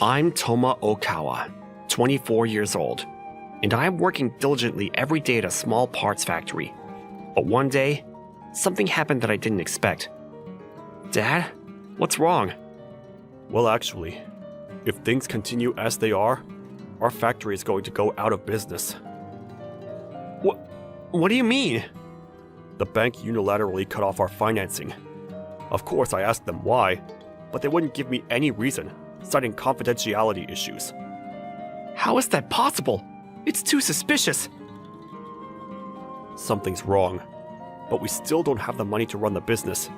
I'm Toma Okawa, 24 years old, and I'm working diligently every day at a small parts factory. But one day, something happened that I didn't expect. Dad, what's wrong? Well, actually, if things continue as they are, our factory is going to go out of business. What do you mean? The bank unilaterally cut off our financing. Of course, I asked them why, but they wouldn't give me any reason, citing confidentiality issues. How is that possible? It's too suspicious. Something's wrong, but we still don't have the money to run the business.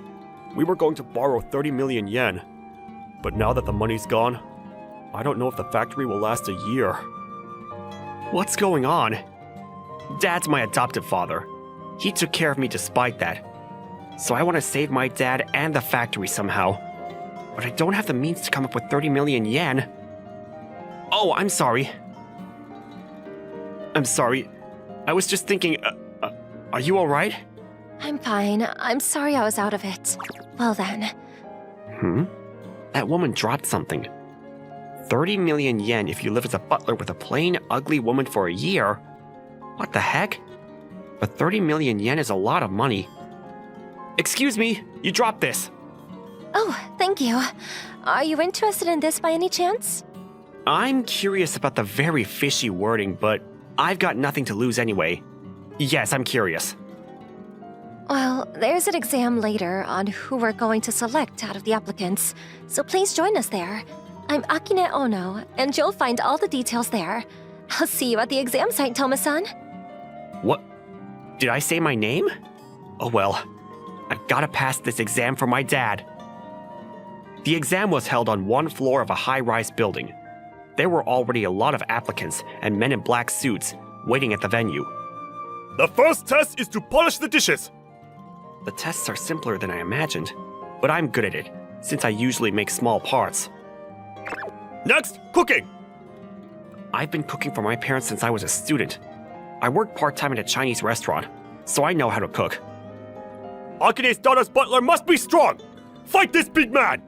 We were going to borrow 30 million yen, but now that the money's gone, I don't know if the factory will last a year. What's going on? Dad's my adoptive father. He took care of me despite that. So I want to save my dad and the factory somehow. But I don't have the means to come up with 30 million yen. Oh, I'm sorry. I was just thinking, are you alright? I'm fine. I'm sorry I was out of it. Well then. That woman dropped something. 30 million yen if you live as a butler with a plain, ugly woman for a year? What the heck? But 30 million yen is a lot of money. Excuse me, you dropped this. Oh, thank you. Are you interested in this by any chance? I'm curious about the very fishy wording, but I've got nothing to lose anyway. Yes, I'm curious. Well, there's an exam later on who we're going to select out of the applicants, so please join us there. I'm Akine Ono, and you'll find all the details there. I'll see you at the exam site, Toma-san. What? Did I say my name? Oh well, I've gotta pass this exam for my dad. The exam was held on one floor of a high-rise building. There were already a lot of applicants and men in black suits waiting at the venue. The first test is to polish the dishes. The tests are simpler than I imagined, but I'm good at it, since I usually make small parts. Next, cooking. I've been cooking for my parents since I was a student. I work part-time at a Chinese restaurant, so I know how to cook. Akine's daughter's butler must be strong. Fight this big man.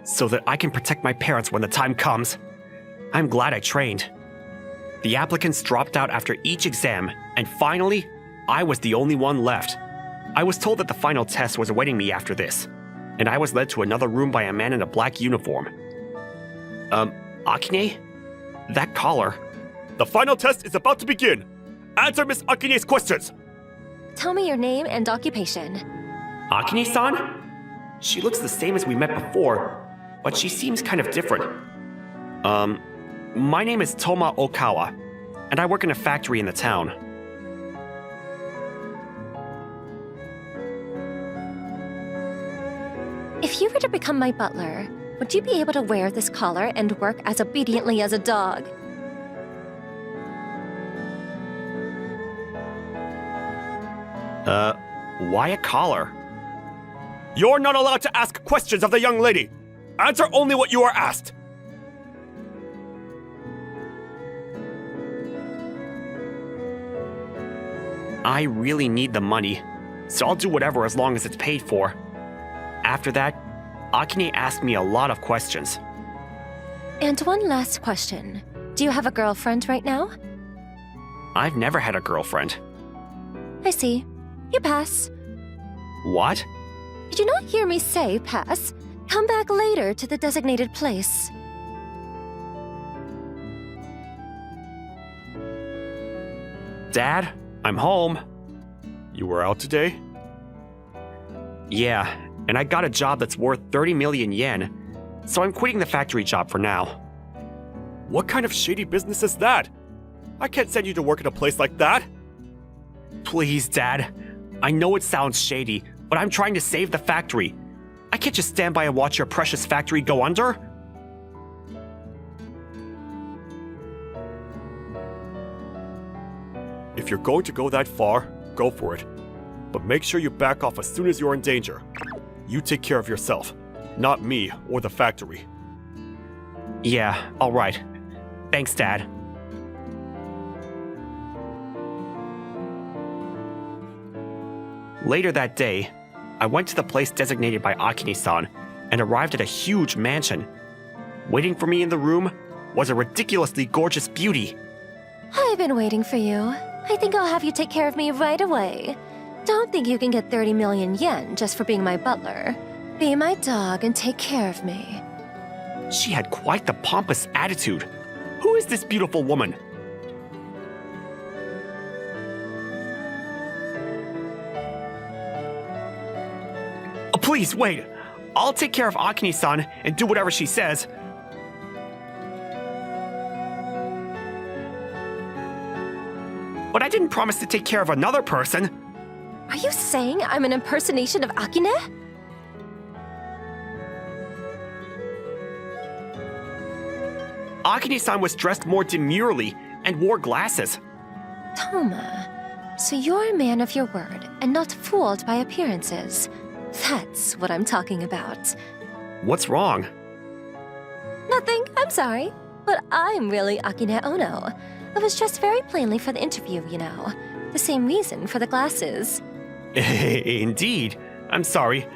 So that I can protect my parents when the time comes. I'm glad I trained. The applicants dropped out after each exam, and finally, I was the only one left. I was told that the final test was awaiting me after this, and I was led to another room by a man in a black uniform. Akine? That collar. The final test is about to begin. Answer Miss Akine's questions. Tell me your name and occupation. Akine-san? She looks the same as we met before, but she seems kind of different. My name is Toma Okawa, and I work in a factory in the town. If you were to become my butler, would you be able to wear this collar and work as obediently as a dog? Why a collar? You're not allowed to ask questions of the young lady. Answer only what you are asked. I really need the money, so I'll do whatever as long as it's paid for. After that, Akine asked me a lot of questions. And one last question. Do you have a girlfriend right now? I've never had a girlfriend. I see. You pass. What? Did you not hear me say pass? Come back later to the designated place. Dad, I'm home. You were out today? Yeah, and I got a job that's worth 30 million yen, so I'm quitting the factory job for now. What kind of shady business is that? I can't send you to work at a place like that. Please, Dad. I know it sounds shady, but I'm trying to save the factory. I can't just stand by and watch your precious factory go under. If you're going to go that far, go for it. But make sure you back off as soon as you're in danger. You take care of yourself, not me or the factory. Yeah, alright. Thanks, Dad. Later that day, I went to the place designated by Akine-san and arrived at a huge mansion. Waiting for me in the room was a ridiculously gorgeous beauty. I've been waiting for you. I think I'll have you take care of me right away. Don't think you can get 30 million yen just for being my butler. Be my dog and take care of me. She had quite the pompous attitude. Who is this beautiful woman? Oh, please, wait. I'll take care of Akine-san and do whatever she says. But I didn't promise to take care of another person. Are you saying I'm an impersonation of Akine? Akine-san was dressed more demurely and wore glasses. Toma, so you're a man of your word and not fooled by appearances. That's what I'm talking about. What's wrong? Nothing, I'm sorry. But I'm really Akine Ono. I was dressed very plainly for the interview, you know. The same reason for the glasses. Indeed. I'm sorry.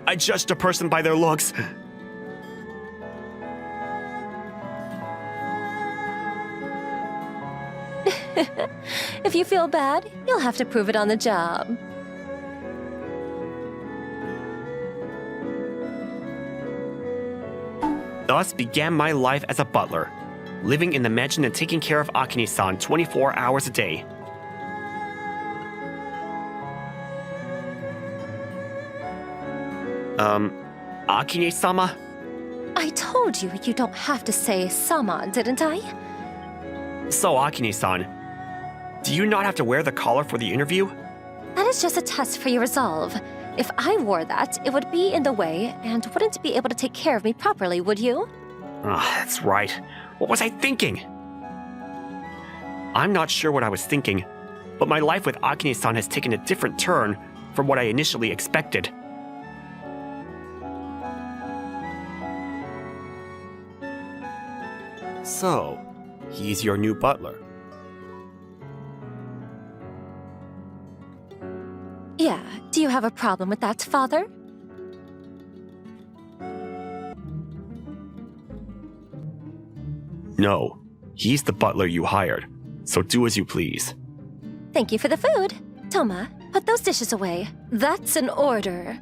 I judged a person by their looks. If you feel bad, you'll have to prove it on the job. Thus began my life as a butler, living in the mansion and taking care of Akine-san 24 hours a day. Akine-sama? I told you you don't have to say sama, didn't I? So, Akine-san, do you not have to wear the collar for the interview? That is just a test for your resolve. If I wore that, it would be in the way and wouldn't be able to take care of me properly, would you? That's right. What was I thinking? I'm not sure what I was thinking, but my life with Akine-san has taken a different turn from what I initially expected. So, he's your new butler. Yeah, do you have a problem with that, father? No, he's the butler you hired, so do as you please. Thank you for the food. Toma, put those dishes away. That's an order.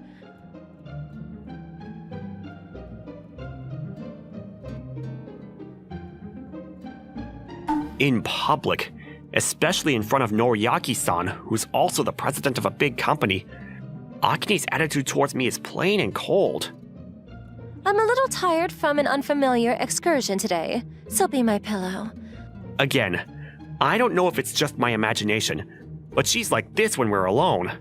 In public, especially in front of Noriaki-san, who's also the president of a big company, Akine's attitude towards me is plain and cold. I'm a little tired from an unfamiliar excursion today, so be my pillow. Again, I don't know if it's just my imagination, but she's like this when we're alone.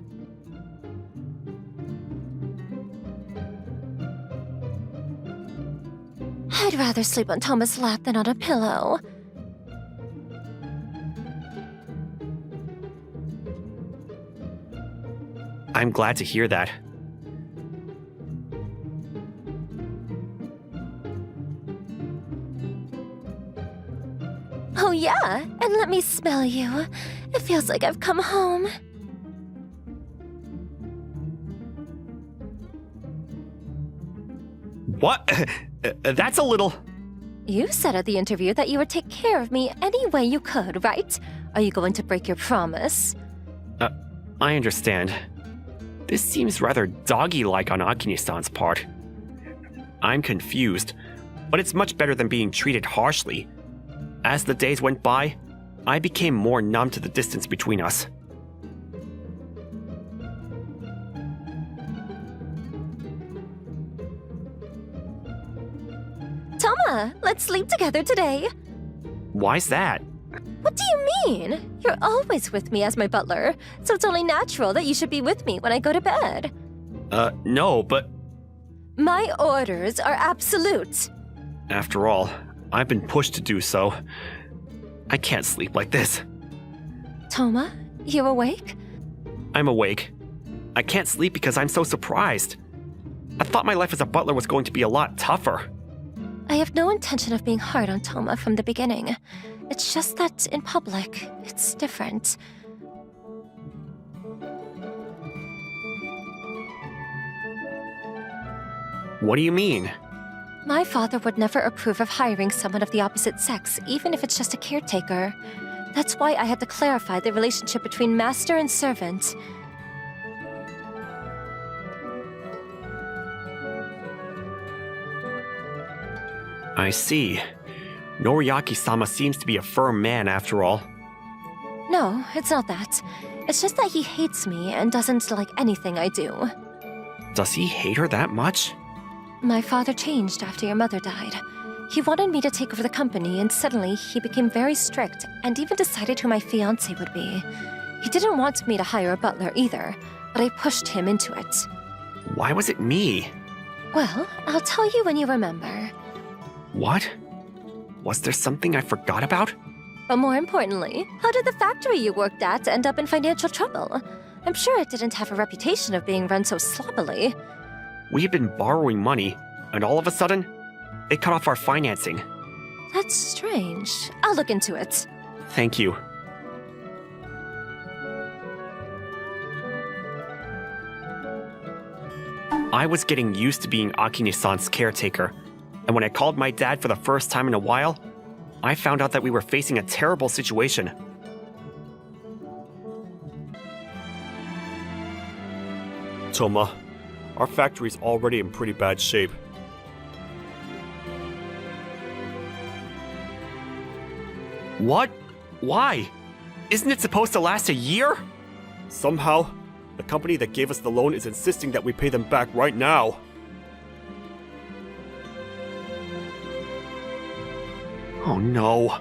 I'd rather sleep on Toma's lap than on a pillow. I'm glad to hear that. Oh yeah, and let me smell you. It feels like I've come home. What? That's a little... You said at the interview that you would take care of me any way you could, right? Are you going to break your promise? I understand. This seems rather doggy-like on Akine-san's part. I'm confused, but it's much better than being treated harshly. As the days went by, I became more numb to the distance between us. Toma, let's sleep together today. Why's that? What do you mean? You're always with me as my butler, so it's only natural that you should be with me when I go to bed. No, but... My orders are absolute. After all, I've been pushed to do so. I can't sleep like this. Toma, you awake? I'm awake. I can't sleep because I'm so surprised. I thought my life as a butler was going to be a lot tougher. I have no intention of being hard on Toma from the beginning. It's just that in public, it's different. What do you mean? My father would never approve of hiring someone of the opposite sex, even if it's just a caretaker. That's why I had to clarify the relationship between master and servant. I see. Noriaki-sama seems to be a firm man after all. No, it's not that. It's just that he hates me and doesn't like anything I do. Does he hate her that much? My father changed after your mother died. He wanted me to take over the company, and suddenly he became very strict and even decided who my fiancé would be. He didn't want me to hire a butler either, but I pushed him into it. Why was it me? Well, I'll tell you when you remember. What? Was there something I forgot about? But more importantly, how did the factory you worked at end up in financial trouble? I'm sure it didn't have a reputation of being run so sloppily. We had been borrowing money, and all of a sudden, they cut off our financing. That's strange. I'll look into it. Thank you. I was getting used to being Akine-san's caretaker, and when I called my dad for the first time in a while, I found out that we were facing a terrible situation. Toma, our factory's already in pretty bad shape. What? Why? Isn't it supposed to last a year? Somehow, the company that gave us the loan is insisting that we pay them back right now. Oh no.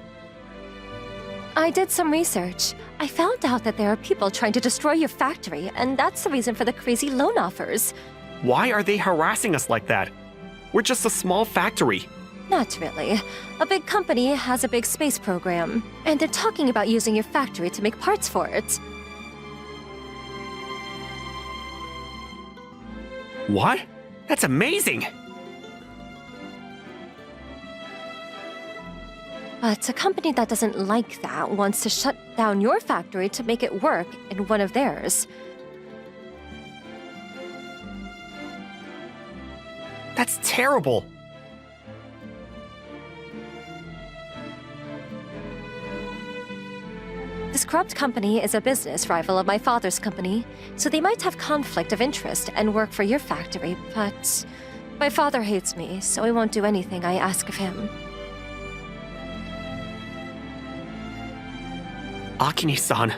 I did some research. I found out that there are people trying to destroy your factory, and that's the reason for the crazy loan offers. Why are they harassing us like that? We're just a small factory. Not really. A big company has a big space program, and they're talking about using your factory to make parts for it. What? That's amazing! But a company that doesn't like that wants to shut down your factory to make it work in one of theirs. That's terrible! This corrupt company is a business rival of my father's company, so they might have conflict of interest and work for your factory, but my father hates me, so I won't do anything I ask of him. Akine-san.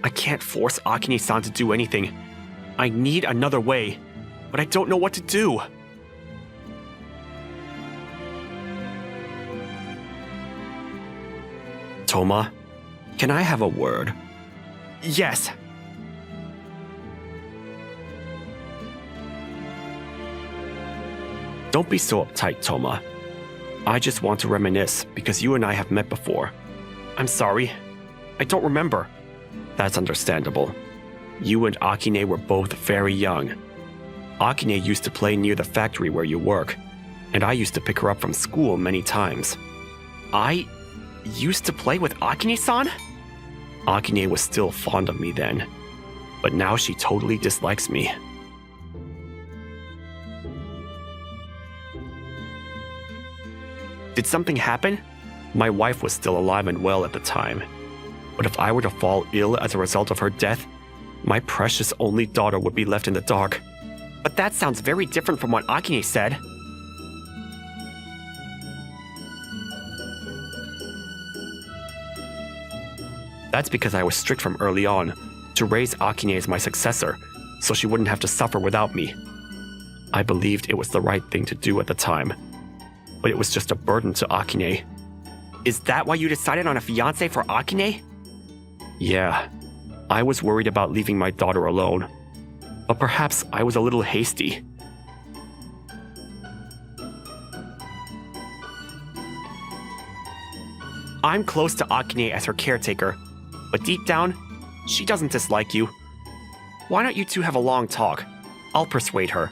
I can't force Akine-san to do anything. I need another way, but I don't know what to do. Toma, can I have a word? Yes. Don't be so uptight, Toma. I just want to reminisce because you and I have met before. I'm sorry. I don't remember. That's understandable. You and Akine were both very young. Akine used to play near the factory where you work, and I used to pick her up from school many times. I used to play with Akine-san? Akine was still fond of me then, but now she totally dislikes me. Did something happen? My wife was still alive and well at the time. But if I were to fall ill as a result of her death, my precious only daughter would be left in the dark. But that sounds very different from what Akine said. That's because I was strict from early on, to raise Akine as my successor, so she wouldn't have to suffer without me. I believed it was the right thing to do at the time, but it was just a burden to Akine. Is that why you decided on a fiancé for Akine? Yeah, I was worried about leaving my daughter alone, but perhaps I was a little hasty. I'm close to Akine as her caretaker, but deep down, she doesn't dislike you. Why don't you two have a long talk? I'll persuade her.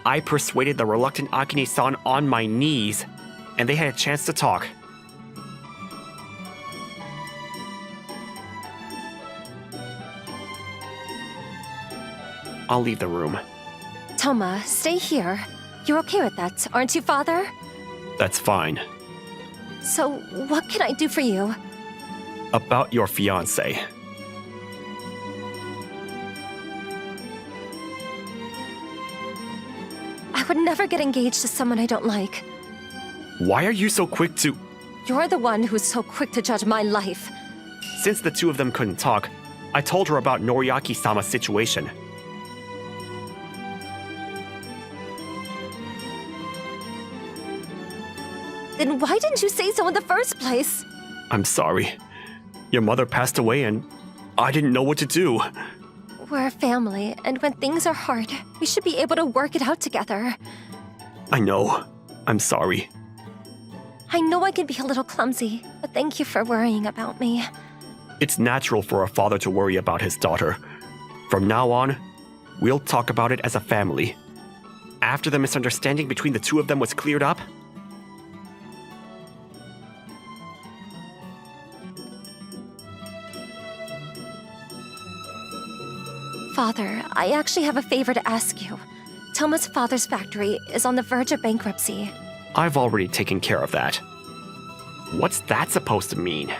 I persuaded the reluctant Akine-san on my knees. and they had a chance to talk. I'll leave the room. Toma, stay here. You're okay with that, aren't you, Father? That's fine. So, what can I do for you? About your fiancé. I would never get engaged to someone I don't like. Why are you so quick to... You're the one who's so quick to judge my life. Since the two of them couldn't talk, I told her about Noriaki-sama's situation. Then why didn't you say so in the first place? I'm sorry. Your mother passed away and I didn't know what to do. We're a family, and when things are hard, we should be able to work it out together. I know. I'm sorry. I know I can be a little clumsy, but thank you for worrying about me. It's natural for a father to worry about his daughter. From now on, we'll talk about it as a family. After the misunderstanding between the two of them was cleared up, Father, I actually have a favor to ask you. Toma's father's factory is on the verge of bankruptcy. I've already taken care of that. What's that supposed to mean?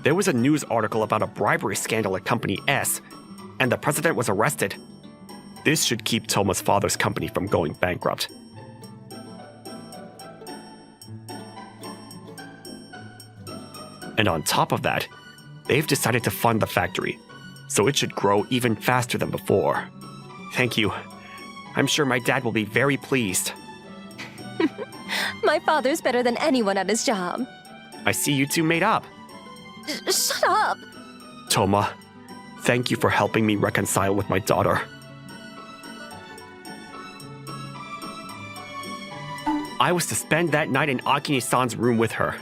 There was a news article about a bribery scandal at Company S, and the president was arrested. This should keep Toma's father's company from going bankrupt. And on top of that, they've decided to fund the factory, so it should grow even faster than before. Thank you. I'm sure my dad will be very pleased. My father's better than anyone at his job. I see you two made up. Shut up! Toma, thank you for helping me reconcile with my daughter. I was to spend that night in Akine-san's room with her.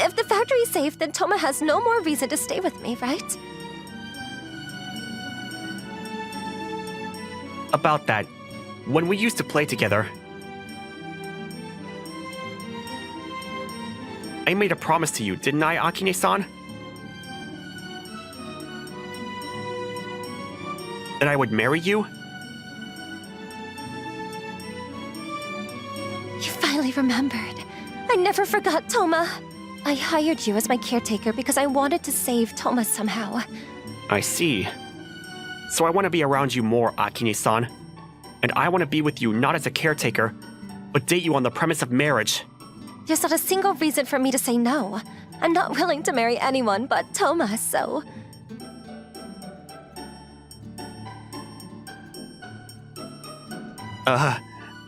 If the factory's safe, then Toma has no more reason to stay with me, right? About that, when we used to play together, I made a promise to you, didn't I, Akine-san? That I would marry you? You finally remembered. I never forgot, Toma. I hired you as my caretaker because I wanted to save Toma somehow. I see. So I want to be around you more, Akine-san. And I want to be with you not as a caretaker, but date you on the premise of marriage. There's not a single reason for me to say no. I'm not willing to marry anyone but Toma, so...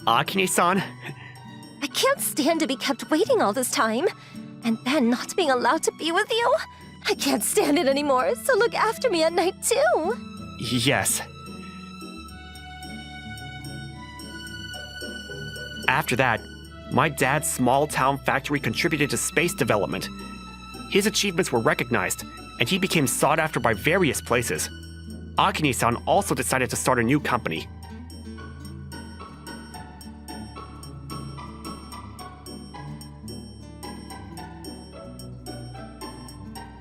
Akine-san? I can't stand to be kept waiting all this time. And then not being allowed to be with you? I can't stand it anymore, so look after me at night too. Yes. After that, my dad's small-town factory contributed to space development. His achievements were recognized, and he became sought after by various places. Akine-san also decided to start a new company.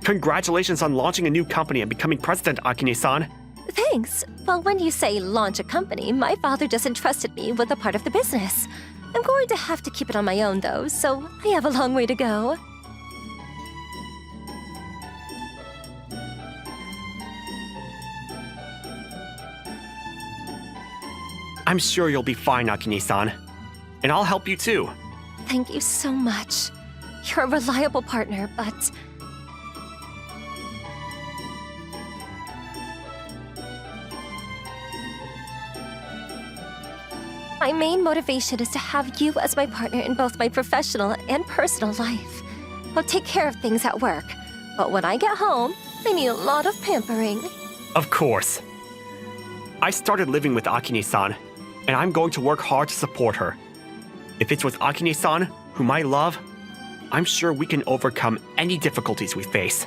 Congratulations on launching a new company and becoming president, Akine-san. Thanks. Well, when you say launch a company, my father just entrusted me with a part of the business. I'm going to have to keep it on my own, though, so I have a long way to go. I'm sure you'll be fine, Akine-san. And I'll help you too. Thank you so much. You're a reliable partner, but... my main motivation is to have you as my partner in both my professional and personal life. I'll take care of things at work, but when I get home, I need a lot of pampering. Of course. I started living with Akine-san, and I'm going to work hard to support her. If it's with Akine-san, whom I love, I'm sure we can overcome any difficulties we face.